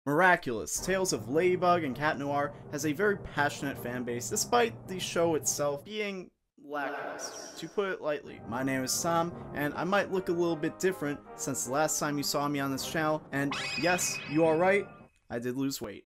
Miraculous, Tales of Ladybug and Cat Noir has a very passionate fan base despite the show itself being lackluster, to put it lightly. My name is Sam, and I might look a little bit different since the last time you saw me on this channel, and yes, you are right, I did lose weight.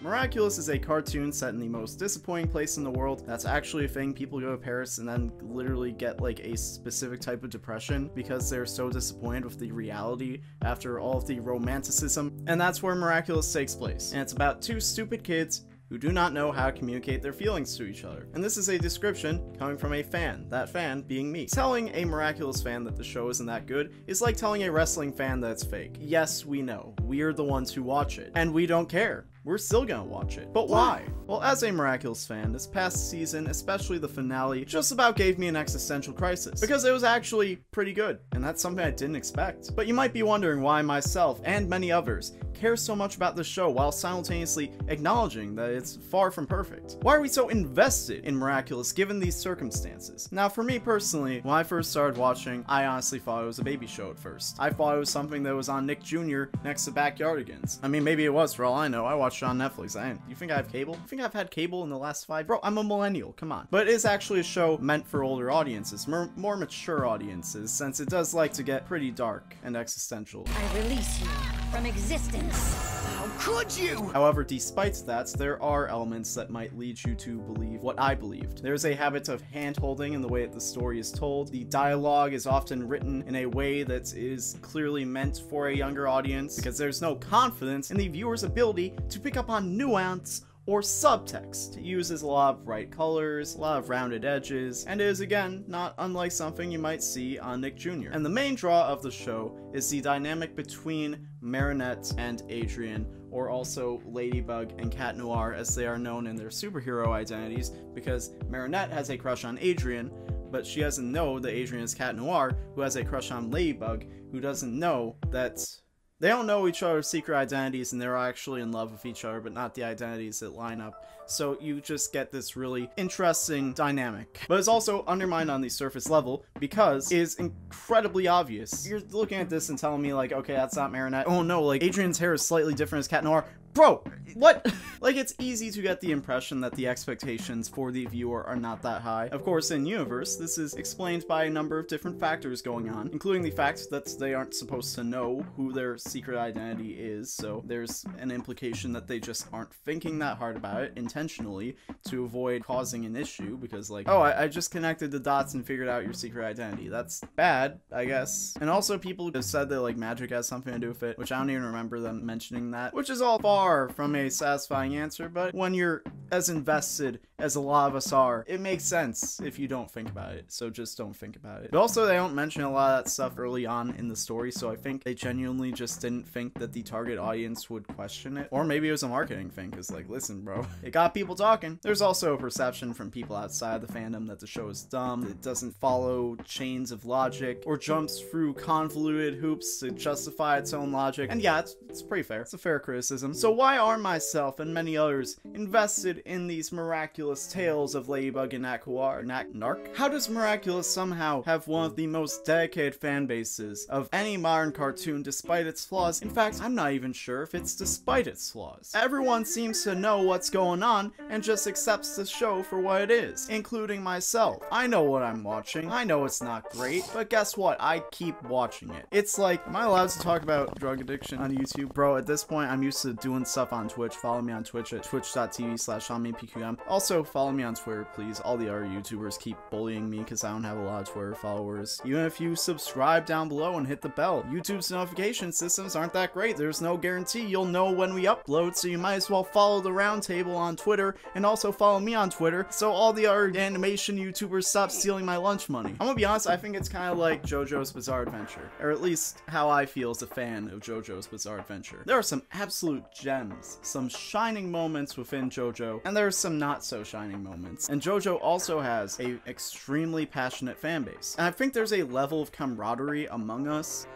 Miraculous is a cartoon set in the most disappointing place in the world. That's actually a thing. People go to Paris and then literally get like a specific type of depression because they're so disappointed with the reality after all of the romanticism. And that's where Miraculous takes place. And it's about two stupid kids who do not know how to communicate their feelings to each other. And this is a description coming from a fan, that fan being me. Telling a Miraculous fan that the show isn't that good is like telling a wrestling fan that it's fake. Yes, we know. We're the ones who watch it. And we don't care. We're still gonna watch it. But why? Well, as a Miraculous fan, this past season, especially the finale, just about gave me an existential crisis. Because it was actually pretty good, and that's something I didn't expect. But you might be wondering why myself, and many others, care so much about the show while simultaneously acknowledging that it's far from perfect. Why are we so invested in Miraculous given these circumstances? Now, for me personally, when I first started watching, I honestly thought it was a baby show at first. I thought it was something that was on Nick Jr. next to Backyardigans. I mean, maybe it was for all I know. I watched it on Netflix. You think I have cable? You think I've had cable in the last 5? Bro, I'm a millennial, come on. But it is actually a show meant for older audiences, more mature audiences, since it does like to get pretty dark and existential. I release you from existence. How could you? However, despite that, there are elements that might lead you to believe what I believed. There's a habit of hand-holding in the way that the story is told. The dialogue is often written in a way that is clearly meant for a younger audience because there's no confidence in the viewer's ability to pick up on nuance or subtext. It uses a lot of bright colors, a lot of rounded edges, and is again not unlike something you might see on Nick Jr. And the main draw of the show is the dynamic between Marinette and Adrien, or also Ladybug and Cat Noir as they are known in their superhero identities, because Marinette has a crush on Adrien, but she doesn't know that Adrien is Cat Noir, who has a crush on Ladybug, who doesn't know that they don't know each other's secret identities and they're actually in love with each other, but not the identities that line up. So you just get this really interesting dynamic. But it's also undermined on the surface level because it is incredibly obvious. You're looking at this and telling me like, okay, that's not Marinette. Oh no, like Adrien's hair is slightly different as Cat Noir. Bro, what? Like, it's easy to get the impression that the expectations for the viewer are not that high. Of course, in universe, this is explained by a number of different factors going on, including the fact that they aren't supposed to know who their secret identity is, so there's an implication that they just aren't thinking that hard about it intentionally to avoid causing an issue, because like, oh, I just connected the dots and figured out your secret identity. That's bad, I guess. And also people have said that like magic has something to do with it, which I don't even remember them mentioning that, which is all far from a satisfying answer, but when you're as invested as a lot of us are, it makes sense if you don't think about it, so just don't think about it. But also, they don't mention a lot of that stuff early on in the story, so I think they genuinely just didn't think that the target audience would question it. Or maybe it was a marketing thing, because like, listen bro, it got people talking. There's also a perception from people outside the fandom that the show is dumb, it doesn't follow chains of logic, or jumps through convoluted hoops to justify its own logic, and yeah, it's pretty fair. It's a fair criticism. So why are myself and many others invested in these miraculous tales of Ladybug and Narc? How does Miraculous somehow have one of the most dedicated fan bases of any modern cartoon despite its flaws? In fact, I'm not even sure if it's despite its flaws. Everyone seems to know what's going on and just accepts the show for what it is, including myself. I know what I'm watching, I know it's not great, but guess what? I keep watching it. It's like, am I allowed to talk about drug addiction on YouTube? Bro, at this point, I'm used to doing stuff on Twitch. Follow me on Twitch at twitch.tv/ShamanPQM. Also, follow me on Twitter, please. All the other YouTubers keep bullying me because I don't have a lot of Twitter followers. Even if you subscribe down below and hit the bell. YouTube's notification systems aren't that great. There's no guarantee you'll know when we upload, so you might as well follow the roundtable on Twitter and also follow me on Twitter so all the other animation YouTubers stop stealing my lunch money. I'm gonna be honest, I think it's kind of like JoJo's Bizarre Adventure, or at least how I feel as a fan of JoJo's Bizarre Adventure. There are some absolute gems, some shining moments within JoJo, and there are some not so shining moments. And JoJo also has a extremely passionate fan base. And I think there's a level of camaraderie among us.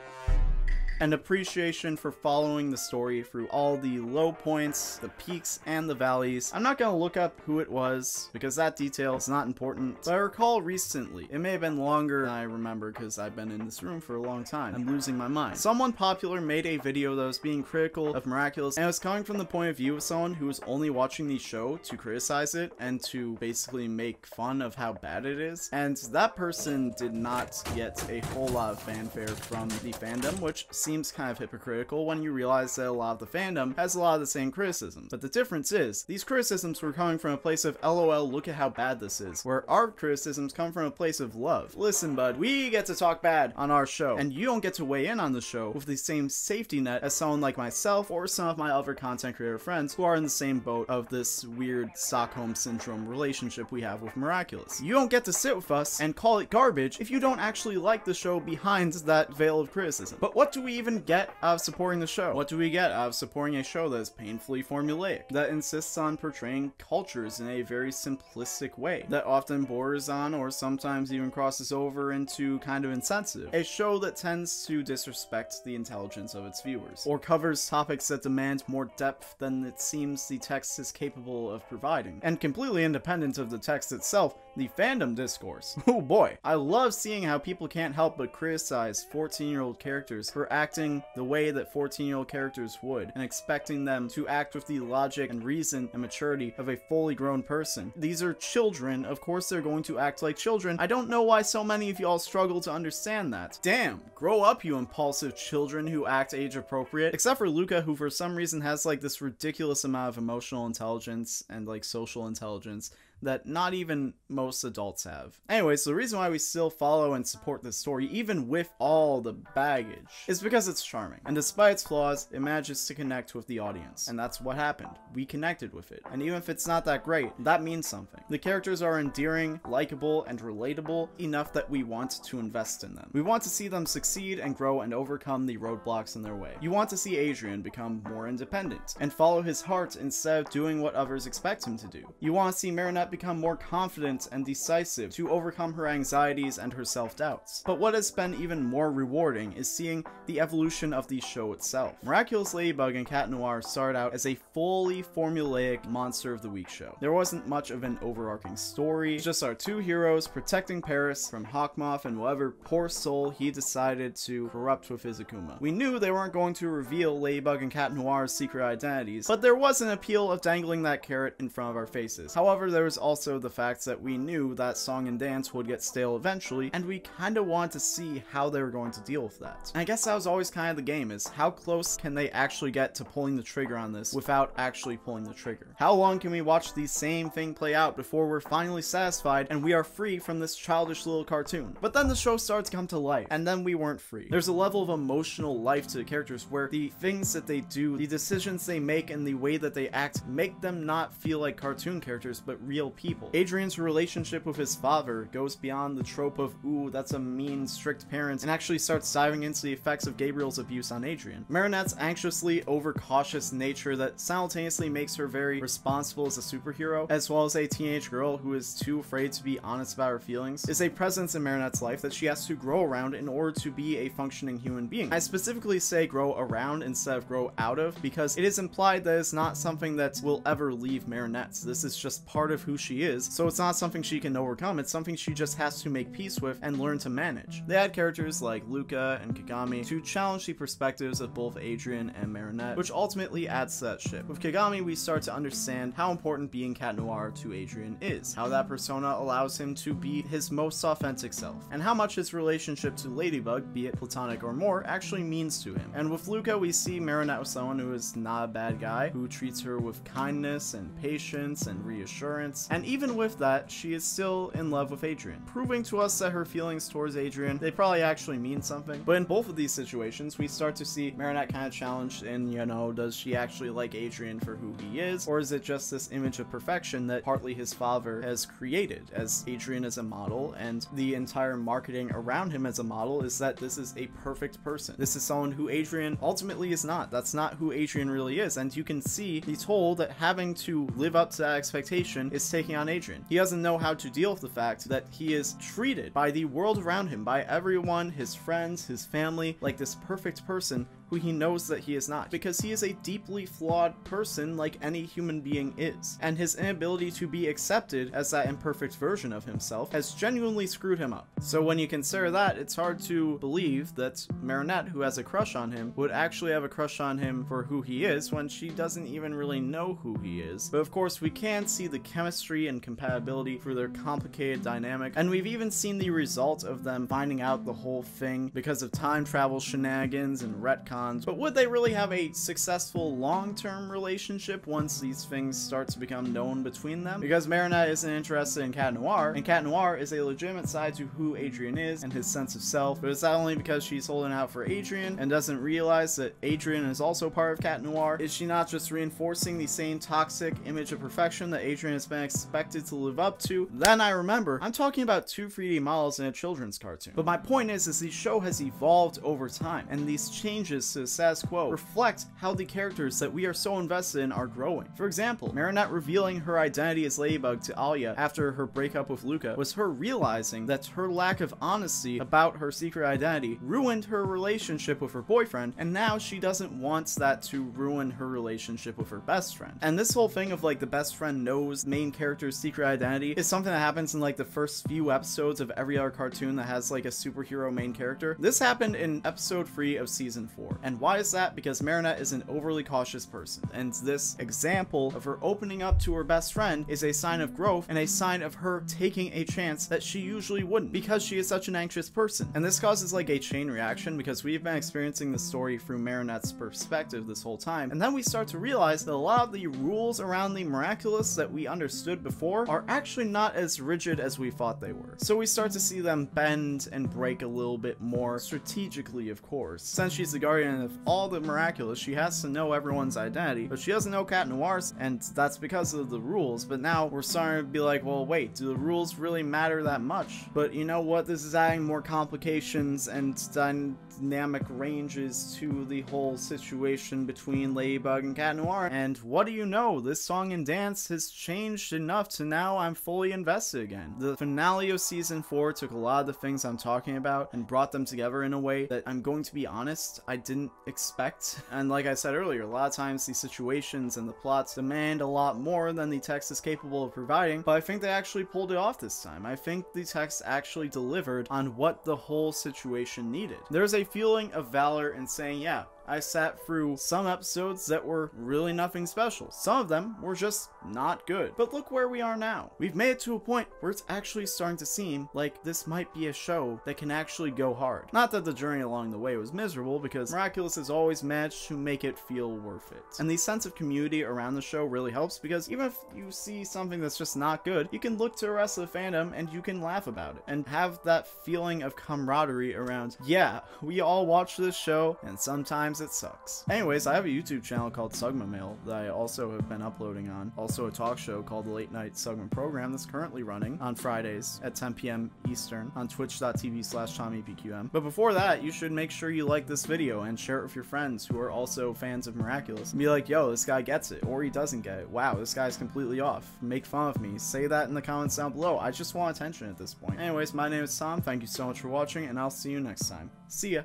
and appreciation for following the story through all the low points, the peaks, and the valleys. I'm not gonna look up who it was, because that detail is not important, but I recall recently, it may have been longer than I remember because I've been in this room for a long time. I'm losing my mind. Someone popular made a video that was being critical of Miraculous, and it was coming from the point of view of someone who was only watching the show to criticize it and to basically make fun of how bad it is. And that person did not get a whole lot of fanfare from the fandom, which seems kind of hypocritical when you realize that a lot of the fandom has a lot of the same criticisms. But the difference is, these criticisms were coming from a place of LOL, look at how bad this is, where our criticisms come from a place of love. Listen, bud, we get to talk bad on our show, and you don't get to weigh in on the show with the same safety net as someone like myself or some of my other content creator friends who are in the same boat of this weird Stockholm Syndrome relationship we have with Miraculous. You don't get to sit with us and call it garbage if you don't actually like the show behind that veil of criticism. But what do we even get out of supporting the show? What do we get out of supporting a show that is painfully formulaic, that insists on portraying cultures in a very simplistic way, that often borders on or sometimes even crosses over into kind of insensitive? A show that tends to disrespect the intelligence of its viewers, or covers topics that demand more depth than it seems the text is capable of providing, and completely independent of the text itself, the fandom discourse. Oh boy, I love seeing how people can't help but criticize 14-year-old characters for acting the way that 14-year-old characters would, and expecting them to act with the logic and reason and maturity of a fully grown person. These are children, of course they're going to act like children. I don't know why so many of y'all struggle to understand that. Damn, grow up, you impulsive children who act age appropriate. Except for Luca, who for some reason has like this ridiculous amount of emotional intelligence and like social intelligence that not even most adults have. Anyways, the reason why we still follow and support this story, even with all the baggage, is because it's charming. And despite its flaws, it manages to connect with the audience. And that's what happened. We connected with it. And even if it's not that great, that means something. The characters are endearing, likable, and relatable enough that we want to invest in them. We want to see them succeed and grow and overcome the roadblocks in their way. You want to see Adrian become more independent and follow his heart instead of doing what others expect him to do. You want to see Marinette become more confident and decisive to overcome her anxieties and her self-doubts. But what has been even more rewarding is seeing the evolution of the show itself. Miraculous Ladybug and Cat Noir started out as a fully formulaic Monster of the Week show. There wasn't much of an overarching story, just our two heroes protecting Paris from Hawkmoth and whatever poor soul he decided to corrupt with his Akuma. We knew they weren't going to reveal Ladybug and Cat Noir's secret identities, but there was an appeal of dangling that carrot in front of our faces. However, there was also the fact that we knew that Song and Dance would get stale eventually, and we kinda wanted to see how they were going to deal with that. And I guess that was always kind of the game, is how close can they actually get to pulling the trigger on this without actually pulling the trigger? How long can we watch the same thing play out before we're finally satisfied and we are free from this childish little cartoon? But then the show started to come to life, and then we weren't free. There's a level of emotional life to the characters where the things that they do, the decisions they make, and the way that they act make them not feel like cartoon characters but real people. Adrian's relationship with his father goes beyond the trope of, ooh, that's a mean, strict parent, and actually starts diving into the effects of Gabriel's abuse on Adrian. Marinette's anxiously overcautious nature that simultaneously makes her very responsible as a superhero, as well as a teenage girl who is too afraid to be honest about her feelings, is a presence in Marinette's life that she has to grow around in order to be a functioning human being. I specifically say grow around instead of grow out of, because it is implied that it's not something that will ever leave Marinette. This is just part of who she is, so it's not something she can overcome, it's something she just has to make peace with and learn to manage. They had characters like Luca and Kagami to challenge the perspectives of both Adrian and Marinette, which ultimately adds to that ship. With Kagami, we start to understand how important being Cat Noir to Adrian is, how that persona allows him to be his most authentic self, and how much his relationship to Ladybug, be it platonic or more, actually means to him. And with Luca, we see Marinette with someone who is not a bad guy, who treats her with kindness and patience and reassurance, and even with that, she is still in love with Adrian, proving to us that her feelings towards Adrian, they probably actually mean something. But in both of these situations, we start to see Marinette kind of challenged in, you know, does she actually like Adrian for who he is, or is it just this image of perfection that partly his father has created, as Adrian is a model, and the entire marketing around him as a model is that this is a perfect person. This is someone who Adrian ultimately is not. That's not who Adrian really is, and you can see the toll that having to live up to that expectation is taking on Adrien. He doesn't know how to deal with the fact that he is treated by the world around him, by everyone, his friends, his family, like this perfect person who he knows that he is not, because he is a deeply flawed person like any human being is, and his inability to be accepted as that imperfect version of himself has genuinely screwed him up. So when you consider that, it's hard to believe that Marinette, who has a crush on him, would actually have a crush on him for who he is when she doesn't even really know who he is. But of course, we can see the chemistry and compatibility for their complicated dynamic, and we've even seen the result of them finding out the whole thing because of time travel shenanigans and retcons. But would they really have a successful long-term relationship once these things start to become known between them? Because Marinette isn't interested in Cat Noir, and Cat Noir is a legitimate side to who Adrien is and his sense of self. But is that only because she's holding out for Adrien and doesn't realize that Adrien is also part of Cat Noir? Is she not just reinforcing the same toxic image of perfection that Adrien has been expected to live up to? Then I remember, I'm talking about two 3D models in a children's cartoon. But my point is the show has evolved over time, and these changes to the status quo reflect how the characters that we are so invested in are growing. For example, Marinette revealing her identity as Ladybug to Alya after her breakup with Luca was her realizing that her lack of honesty about her secret identity ruined her relationship with her boyfriend, and now she doesn't want that to ruin her relationship with her best friend. And this whole thing of like the best friend knows main character's secret identity is something that happens in like the first few episodes of every other cartoon that has like a superhero main character. This happened in episode 3 of season 4. And why is that? Because Marinette is an overly cautious person, and this example of her opening up to her best friend is a sign of growth and a sign of her taking a chance that she usually wouldn't, because she is such an anxious person. And this causes like a chain reaction, because we've been experiencing the story through Marinette's perspective this whole time, and then we start to realize that a lot of the rules around the miraculous that we understood before are actually not as rigid as we thought they were. So we start to see them bend and break a little bit more strategically, of course. Since she's the guardian of all the miraculous, she has to know everyone's identity, but she doesn't know Cat Noir's, and that's because of the rules. But now we're starting to be like, well, wait, do the rules really matter that much? But you know what? This is adding more complications and dynamic ranges to the whole situation between Ladybug and Cat Noir. And what do you know? This song and dance has changed enough to now I'm fully invested again. The finale of season 4 took a lot of the things I'm talking about and brought them together in a way that, I'm going to be honest, I didn't expect. And like I said earlier, a lot of times the situations and the plots demand a lot more than the text is capable of providing, but I think they actually pulled it off this time. I think the text actually delivered on what the whole situation needed. There's a feeling of valor in saying, yeah, I sat through some episodes that were really nothing special. Some of them were just not good. But look where we are now. We've made it to a point where it's actually starting to seem like this might be a show that can actually go hard. Not that the journey along the way was miserable, because Miraculous has always managed to make it feel worth it. And the sense of community around the show really helps, because even if you see something that's just not good, you can look to the rest of the fandom and you can laugh about it and have that feeling of camaraderie around, yeah, we all watch this show and sometimes it sucks. Anyways, I have a YouTube channel called Sugma Mail that I also have been uploading on. Also a talk show called the Late Night Sugma Program that's currently running on Fridays at 10 p.m. Eastern on twitch.tv/TommyPQM. But before that, you should make sure you like this video and share it with your friends who are also fans of Miraculous. And be like, yo, this guy gets it, or he doesn't get it. Wow, this guy's completely off. Make fun of me. Say that in the comments down below. I just want attention at this point. Anyways, my name is Tom. Thank you so much for watching, and I'll see you next time. See ya!